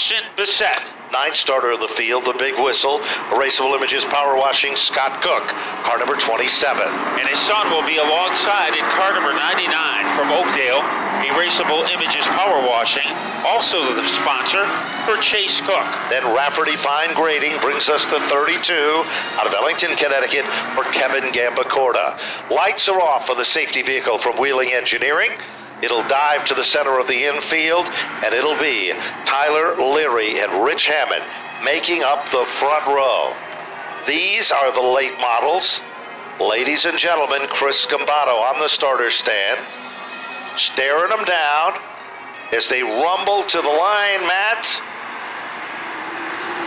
Austin Bissett. Ninth starter of the field, the Big Whistle, Erasable Images Power Washing, Scott Cook, car number 27. And his son will be alongside in car number 99 from Oakdale, Erasable Images Power Washing, also the sponsor for Chase Cook. Then Rafferty Fine Grading brings us to 32 out of Ellington, Connecticut for Kevin Gambacorta. Lights are off for the safety vehicle from Wheeling Engineering. It'll dive to the center of the infield, and it'll be Tyler Leary and Rich Hammond making up the front row. These are the late models. Ladies and gentlemen, Chris Gambato on the starter stand, staring them down as they rumble to the line, Matt.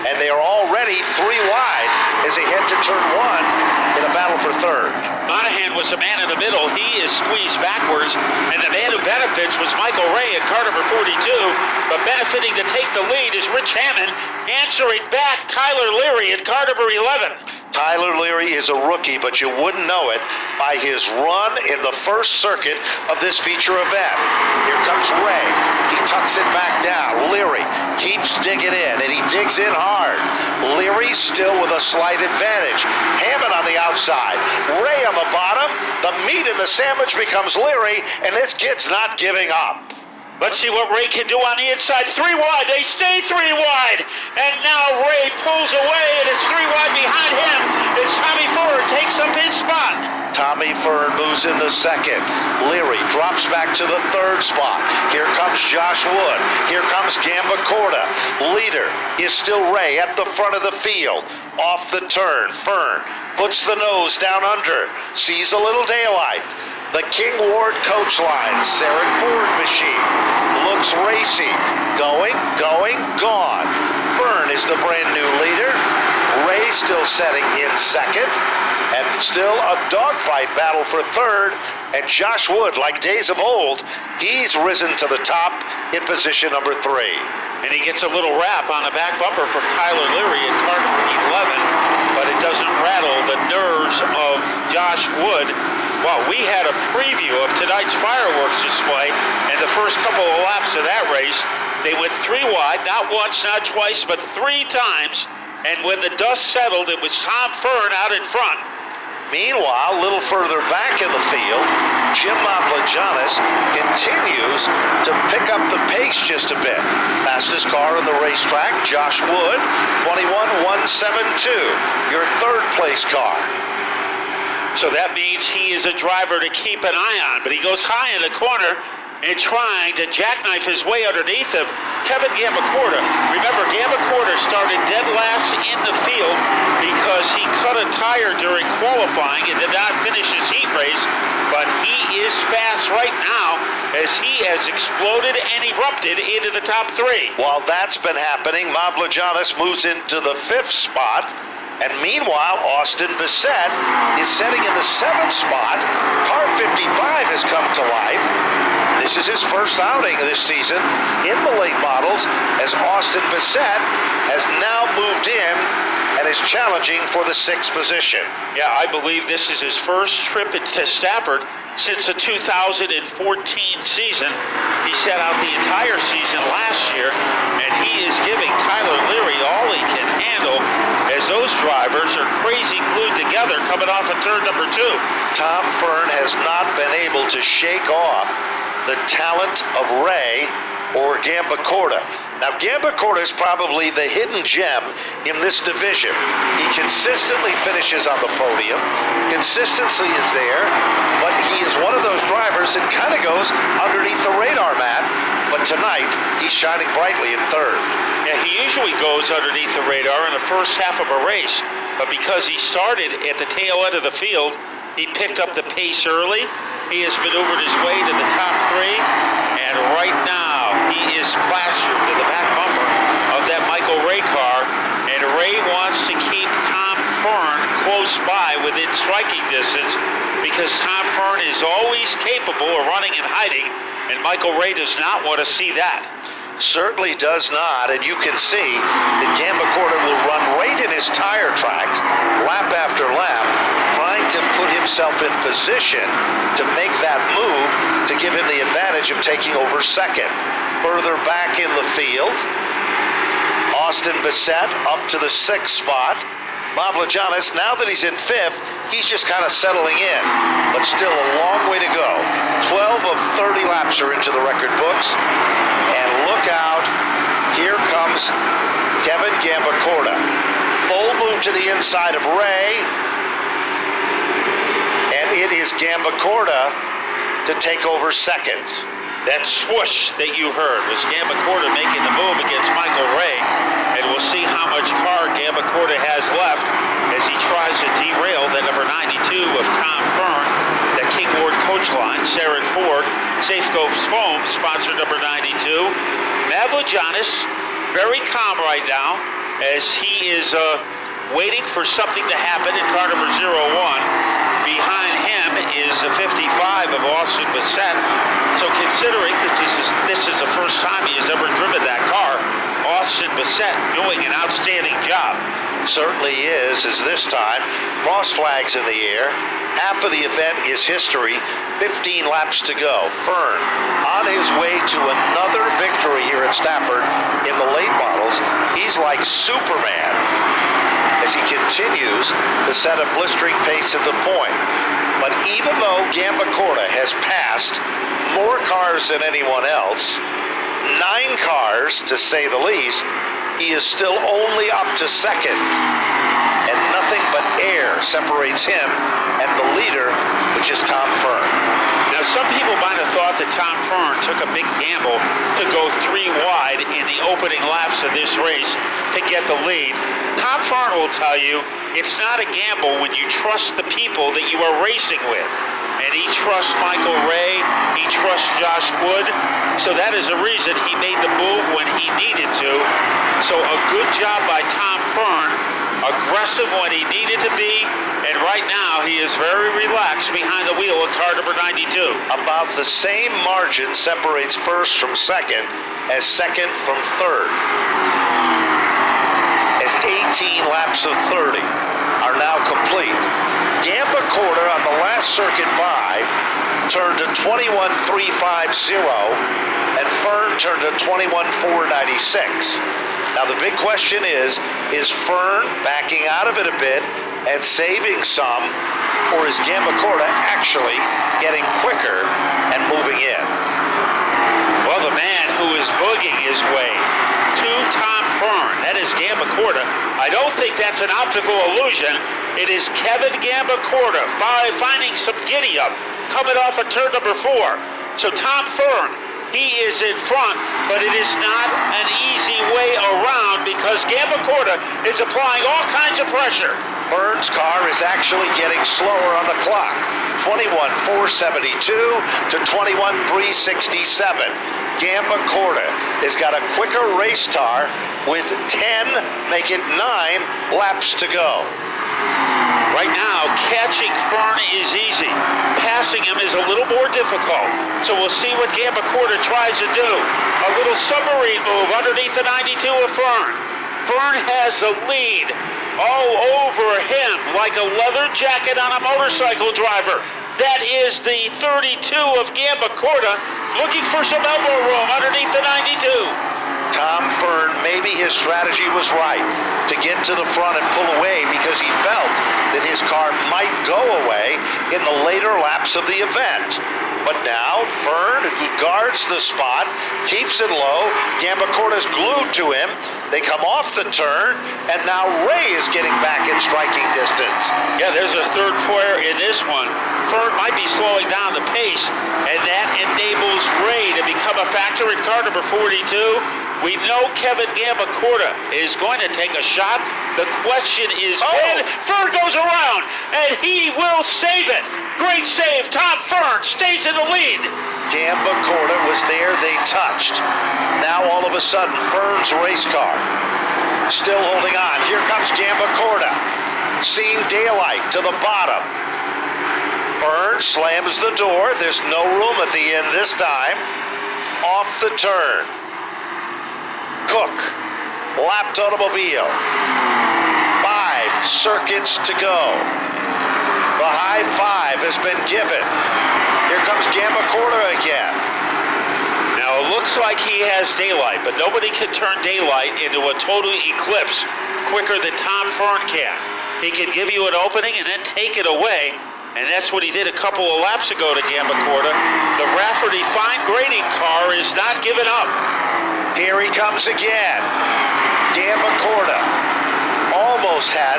And they are already 3 wide as they head to turn 1 in a battle for third. Monahan was the man in the middle. He is squeezed backwards, and the man who benefits was Michael Ray at car number 42, but benefiting to take the lead is Rich Hammond, answering back Tyler Leary at car number 11. Tyler Leary is a rookie, but you wouldn't know it by his run in the first circuit of this feature event. Here comes Ray. He tucks it back down. Leary keeps digging in, and he digs in hard. Leary still with a slight advantage. Hammond on the outside. Ray on the bottom. The meat in the sandwich becomes Leary, and this kid's not giving up. Let's see what Ray can do on the inside. 3 wide. They stay 3 wide. And now Ray pulls away, and it's 3 wide behind him. It's Tommy Ford takes up his spot. Tommy Ford moves in the second. Leary drops back to the third spot. Here comes Josh Wood. Here comes Gambacorta. Leader is still Ray at the front of the field. Off the turn, Fern puts the nose down under. Sees a little daylight. The King Ward coach line, Sarah Ford machine, looks racy. Going, gone. Fern is the brand new leader. Ray still setting in second. And still a dogfight battle for third. And Josh Wood, like days of old, he's risen to the top in position number 3. And he gets a little wrap on the back bumper from Tyler Leary at car number 11, but it doesn't rattle the nerves of Josh Wood. Well, we had a preview of tonight's fireworks display, and the first couple of laps of that race, they went 3 wide, not once, not twice, but 3 times. And when the dust settled, it was Tom Fern out in front. Meanwhile, a little further back in the field, Jim Montplajanis continues to pick up the pace just a bit. Fastest car on the racetrack, Josh Wood, 21.172, your third place car. So that means he is a driver to keep an eye on, but he goes high in the corner and trying to jackknife his way underneath him. Kevin Gambacorta. Remember, Gambacorta started dead last in the field because he cut a tire during qualifying and did not finish his heat race, but he is fast right now as he has exploded and erupted into the top 3. While that's been happening, Montplajanis moves into the 5th spot. And meanwhile, Austin Bissett is setting in the 7th spot. Car 55 has come to life. This is his first outing this season in the late models as Austin Bissett has now moved in and is challenging for the 6th position. Yeah, I believe this is his first trip to Stafford since the 2014 season. He sat out the entire season last year, and he is giving Tyler Leary all he can handle as those drivers are crazy glued together coming off of turn number 2. Tom Fern has not been able to shake off the talent of Ray or Gambacorta. Now, Gambacorta is probably the hidden gem in this division. He consistently finishes on the podium. Consistency is there, but he is one of those drivers that kind of goes underneath the radar, Matt. But tonight, he's shining brightly in third. Yeah, he usually goes underneath the radar in the first half of a race, but because he started at the tail end of the field, he picked up the pace early. He has maneuvered his way to the top 3, and right now he is plastered to the back bumper of that Michael Ray car, and Ray wants to keep Tom Fern close by within striking distance because Tom Fern is always capable of running and hiding, and Michael Ray does not want to see that. Certainly does not, and you can see that Gambacorta will run right in his tire tracks, lap after lap, trying to put himself in position to make that move to give him the advantage of taking over second. Further back in the field, Austin Bassett up to the 6th spot. Mavrogiannis, now that he's in 5th, he's just kind of settling in, but still a long way to go. 12 of 30 laps are into the record books. And look out, here comes Kevin Gambacorta. Bull move to the inside of Ray. And it is Gambacorta to take over second. That swoosh that you heard was Gambacorta making the move against Michael Ray. And we'll see how much car Gambacorta has left as he tries to derail the number 92 of Tom Fern, the King Ward coach line. Sarah Ford, Safeco's Foam, sponsor number 92. Mavrogiannis, very calm right now as he is waiting for something to happen in car number 01. Behind him is the 55 of Austin Bassett. So considering that this is the first time he has ever driven that car, Austin Bassett doing an outstanding job. Certainly is, as this time, cross flags in the air. Half of the event is history. 15 laps to go. Fern on his way to another victory here at Stafford in the late models. He's like Superman as he continues to set a blistering pace at the point. But even though Gambacorta has passed more cars than anyone else, 9 cars to say the least, he is still only up to second. And nothing but air separates him and the leader, which is Tom Fern. Now, some people might have thought that Tom Fern took a big gamble to go 3 wide in the opening laps of this race to get the lead. Tom Fern will tell you it's not a gamble when you trust the people that you are racing with. And he trusts Michael Ray, he trusts Josh Wood, so that is the reason he made the move when he needed to. So a good job by Tom Fern, aggressive when he needed to be, and right now he is very relaxed behind the wheel of car number 92. About the same margin separates first from second as second from third. As 18 laps of 30 are now complete. Gambacorta on the last circuit by turned to 21.350 and Fern turned to 21.496. Now the big question is Fern backing out of it a bit and saving some, or is Gambacorta actually getting quicker and moving in? Well, the man who is booging his way to Tom Fern, that is Gambacorta. I don't think that's an optical illusion. It is Kevin Gambacorta finding some giddy up coming off of turn number 4. So Tom Fern, he is in front, but it is not an easy way around because Gambacorta is applying all kinds of pressure. Fern's car is actually getting slower on the clock. 21.472 to 21.367. Gambacorta has got a quicker race car with 10, make it 9 laps to go. Right now, catching Fern is easy. Passing him is a little more difficult. So we'll see what Gambacorta tries to do. A little submarine move underneath the 92 of Fern. Fern has the lead all over him like a leather jacket on a motorcycle driver. That is the 32 of Gambacorta looking for some elbow room underneath the 92. Tom Fern, maybe his strategy was right to get to the front and pull away because he felt that his car might go away in the later laps of the event. But now, Fern, who guards the spot, keeps it low. Gambacorta's glued to him. They come off the turn, and now Ray is getting back in striking distance. Yeah, there's a third player in this one. Fern might be slowing down the pace, and that enables Ray to become a factor in car number 42. We know Kevin Gambacorta is going to take a shot. The question is when Fern goes around, and he will save it. Great save. Tom Fern stays in the lead. Gambacorta was there. They touched. Now all of a sudden, Fern's race car still holding on. Here comes Gambacorta, seeing daylight to the bottom. Fern slams the door. There's no room at the end this time. Off the turn. Cook, lapped automobile. 5 circuits to go. The high 5 has been given. Here comes Gambacorta again. Now looks like he has daylight, but nobody can turn daylight into a total eclipse quicker than Tom Fern can. He can give you an opening and then take it away, and that's what he did a couple of laps ago to Gambacorta. The Rafferty fine grading car is not giving up. Here he comes again. Gambacorta almost had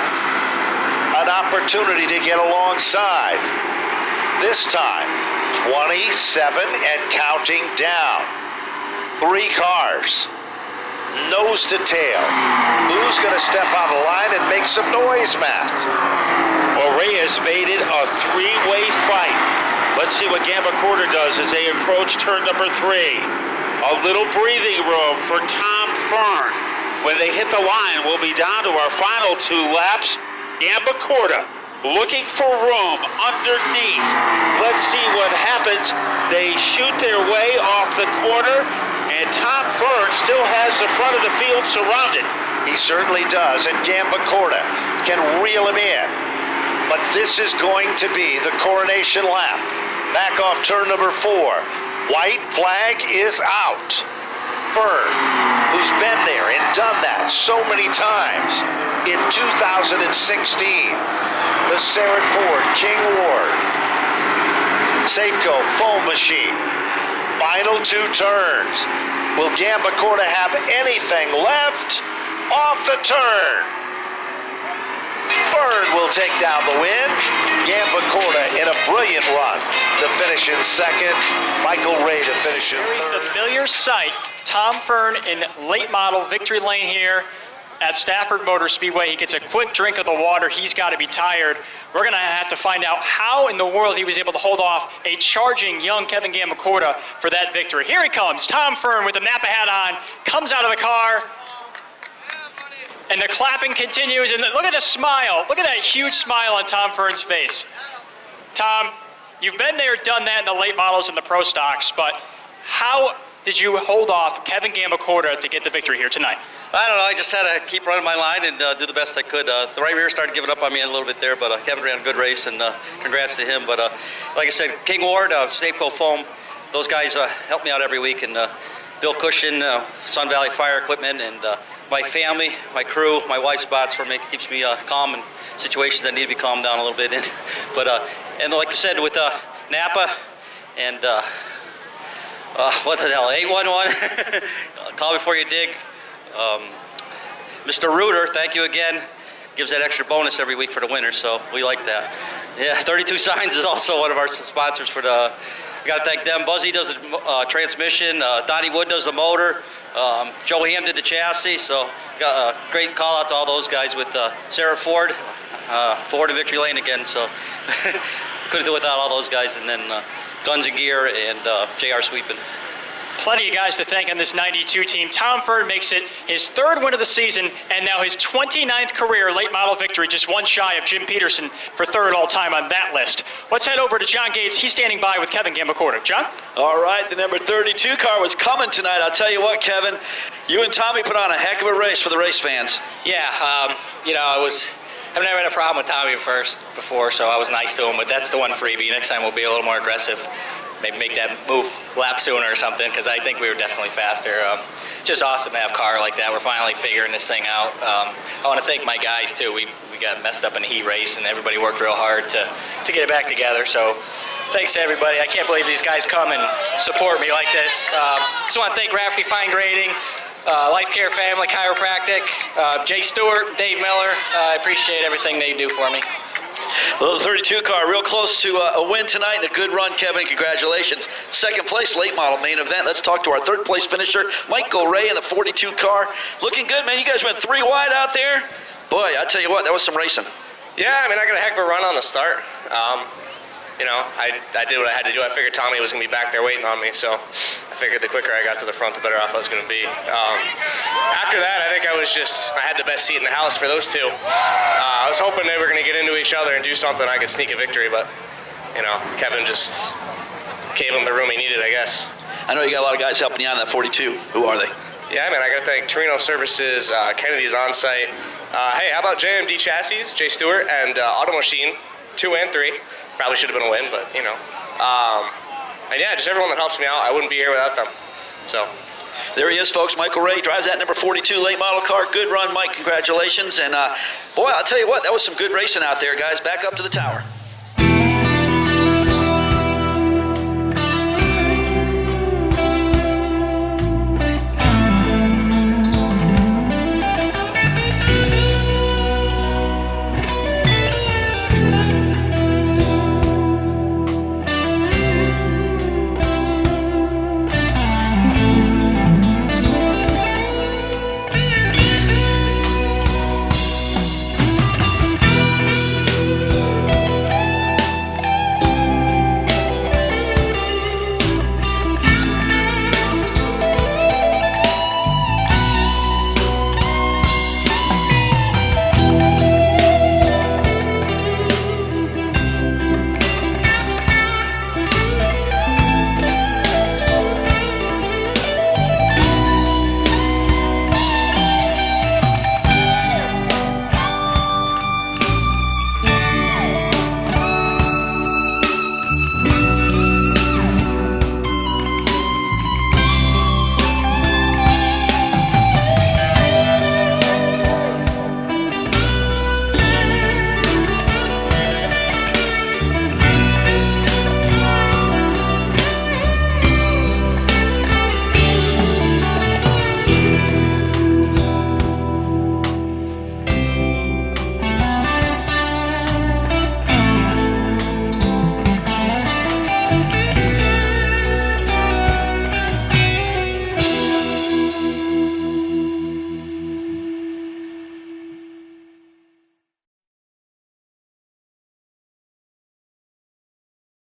an opportunity to get alongside. This time, 27 and counting down. 3 cars, nose to tail. Who's going to step out of line and make some noise, Matt? Well, Ray has made it a 3-way fight. Let's see what Gambacorta does as they approach turn number 3. A little breathing room for Tom Fern. When they hit the line, we'll be down to our final 2 laps. Gambacorta looking for room underneath. Let's see what happens. They shoot their way off the corner, and Tom Fern still has the front of the field surrounded. He certainly does, and Gambacorta can reel him in. But this is going to be the coronation lap. Back off turn number 4. White flag is out. Fern, who's been there and done that so many times in 2016. The Stafford Ford King Ward. Safeco foam machine. Final 2 turns. Will Gambacorta have anything left? Off the turn. Fern will take down the win. Gambacorta in a brilliant run to finish in second. Michael Ray to finish in third. Familiar sight. Tom Fern in late model victory lane here at Stafford Motor Speedway. He gets a quick drink of the water. He's got to be tired. We're going to have to find out how in the world he was able to hold off a charging young Kevin Gambacorta for that victory. Here he comes. Tom Fern with the Napa hat on, comes out of the car, and the clapping continues. And look at the smile. Look at that huge smile on Tom Fern's face. Tom, you've been there, done that in the late models and the pro stocks, but how did you hold off Kevin Gambacorta to get the victory here tonight? I don't know. I just had to keep running my line and do the best I could. The right rear started giving up on me a little bit there, but Kevin ran a good race, and congrats to him. But like I said, King Ward, Safeco Foam, those guys help me out every week. And Bill Cushion, Sun Valley Fire Equipment, and my family, my crew, my wife spots for me, keeps me calm in situations that need to be calmed down a little bit. But and like you said, with Napa and what the hell, 811, call before you dig. Mr. Reuter, thank you again. Gives that extra bonus every week for the winner, so we like that. Yeah, 32 Signs is also one of our sponsors for the. We got to thank them. Buzzy does the transmission. Donnie Wood does the motor. Joe Ham did the chassis. So got a great call out to all those guys with Sarah Ford, Ford in Victory Lane again. So couldn't do it without all those guys. And then Guns and Gear and JR Sweeping. Plenty of guys to thank on this 92 team. Tom Fern makes it his 3rd win of the season and now his 29th career late model victory, just one shy of Jim Peterson for 3rd all time on that list. Let's head over to John Gates. He's standing by with Kevin Gambacorta. John? All right, the number 32 car was coming tonight. I'll tell you what, Kevin, you and Tommy put on a heck of a race for the race fans. Yeah, I've never had a problem with Tommy before, so I was nice to him, but that's the one freebie. Next time we'll be a little more aggressive. Maybe make that move lap sooner or something, because I think we were definitely faster. Just awesome to have a car like that. We're finally figuring this thing out. I want to thank my guys, too. We got messed up in the heat race, and everybody worked real hard to get it back together. So thanks to everybody. I can't believe these guys come and support me like this. Just want to thank Rafferty Fine Grading, Life Care Family Chiropractic, Jay Stewart, Dave Miller. I appreciate everything they do for me. Well, the 32 car, real close to a win tonight and a good run, Kevin. Congratulations. 2nd place, late model main event. Let's talk to our 3rd place finisher, Michael Ray in the 42 car. Looking good, man. You guys went 3 wide out there. Boy, I tell you what, that was some racing. Yeah, I got a heck of a run on the start. I did what I had to do. I figured Tommy was going to be back there waiting on me, so I figured the quicker I got to the front, the better off I was going to be. After that, I think I had the best seat in the house for those two. I was hoping they were going to get into each other and do something I could sneak a victory, but, Kevin just gave him the room he needed, I guess. I know you got a lot of guys helping you out in that 42. Who are they? Yeah, man, I got to thank Torino Services, Kennedy's On Site. Hey, how about JMD Chassis, Jay Stewart, and Auto Machine, 2 and 3. Probably should have been a win, but, and yeah, just everyone that helps me out. I wouldn't be here without them. So. There he is, folks. Michael Ray drives that number 42 late model car. Good run, Mike. Congratulations. And, boy, I'll tell you what, that was some good racing out there, guys. Back up to the tower.